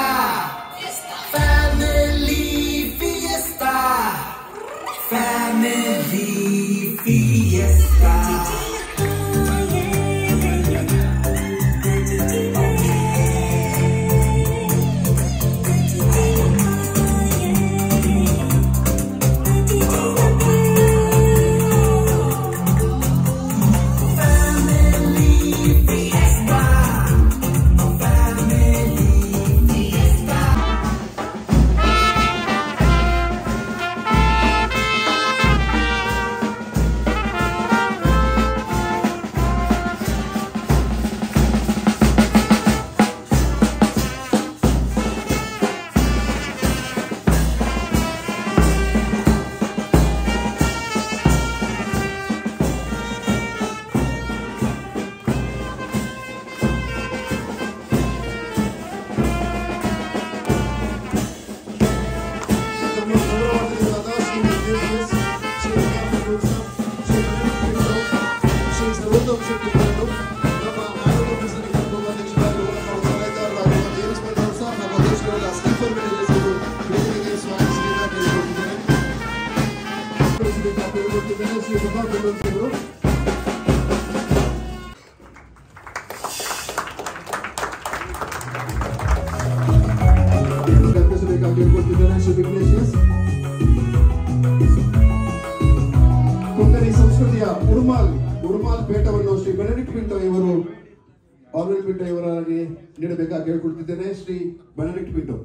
family fiesta, family fiesta. Konkani ಸಂಸ್ಕೃತಿಯ ಉರುಮಾಲ್ ಪೇಟವನ್ನು ಶ್ರೀ ಬೆನಡಿಕ್ಟ್ ಪಿಂಟೋ ಇವರು ಆಲ್ವೆಲ್ ಪಿಂಟೋ ಇವರಾಗಿ ನೀಡಬೇಕಾಗಿ ಕೇಳಿಕೊಳ್ತಿದ್ದೇನೆ. ಶ್ರೀ ಬೆನಡಿಕ್ಟ್ ಪಿಂಟೋ.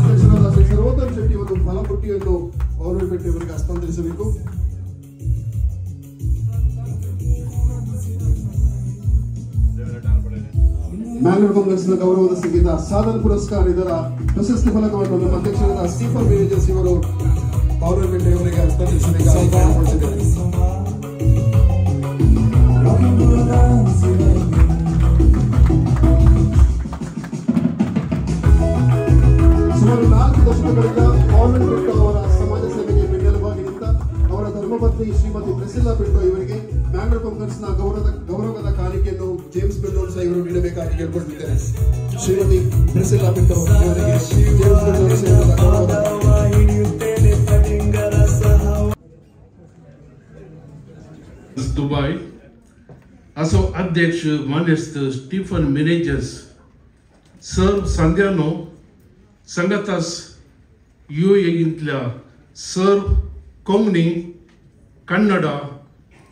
ಅಧ್ಯಕ್ಷರಾದ ಶ್ರೀ ಸರ್ವೋತ್ತಮ ಶೆಟ್ಟಿ ಒಂದು ಫಲಪುಟ್ಟಿಯನ್ನು ಆಲ್ವೆಲ್ ಪಿಂಟೋ ಇವರಿಗೆ ಹಸ್ತಾಂತರಿಸಬೇಕು. ಮ್ಯಾಂಗ್ಳೂರ್ ಕಾಂಗ್ರೆಸ್ನ ಗೌರವದ ಸಂಗೀತ ಸಾಧನ್ ಪುರಸ್ಕಾರ ಇದರ ಪ್ರಶಸ್ತಿ ಫಲಕವನ್ನು ನಮ್ಮ ಅಧ್ಯಕ್ಷರಾದ ಸ್ಟೀಫನ್ ಮೇನೇಜರ್ಸ್ ಇವರು ಆಲ್ವೆಲ್ ಪಿಂಟೋ ಇವರಿಗೆ ಹಸ್ತಾಂತರಿಸಬೇಕಾಗಿ ಕೇಳಿಕೊಳ್ಳುತ್ತಿದ್ದಾರೆ. ಸುಮಾರು 4 ದಶಕಗಳಿಂದ ಆಲ್ವೆಲ್ ಪಿಂಟೋ ಅವರ ಸಮಾಜ ಸೇವೆಗೆ ಬೆನ್ನೆಲುಬಾಗಿ ನಿಂತ ಅವರ ಧರ್ಮಪತ್ನಿ ಶ್ರೀಮತಿ ಪ್ರಿಸಿಲ್ಲಾ ಪಿಂಟೋ ಇವರಿಗೆ ಮ್ಯಾಂಗ್ಳೂರ್ ಕಾಂಗ್ರೆಸ್ನ ಗೌರವದ ಕಾಣಿಕೆಯನ್ನು ಜೇಮ್ಸ್ ಬೆಲ್ಲೋನ್ಸ್ ಇವರು ನೀಡಬೇಕಾಗಿ ಕೇಳಿಕೊಳ್ಳುತ್ತಿದ್ದಾರೆ. ಶ್ರೀಮತಿ ಪ್ರಿಸಿಲ್ಲಾ ಪಿಂಟೋ ಇವರಿಗೆ ಜೇಮ್ಸ್ ಬೆಲ್ಲೋನ್ಸ್ ಇವರ ಗೌರವದ दुबई असो अध्यक्ष मान्यस्थ स्टीफन मेनेजर्स सर संध्यानो संगतास यूएईंतल्या सर कोंकणी कन्नड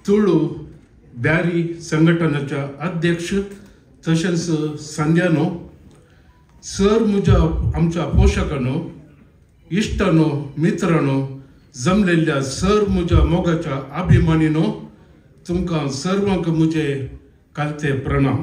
तुळू ब्यारी संघटनेच्या अध्यक्ष तशेंच संध्यानो सर आमच्या पोषकांनो इश्टांनो मित्रांनो जमलेल्या सर म्हज्या मोगाच्या अभिमानीनो तुमकां सर्वांक म्हजे कालते प्रणाम.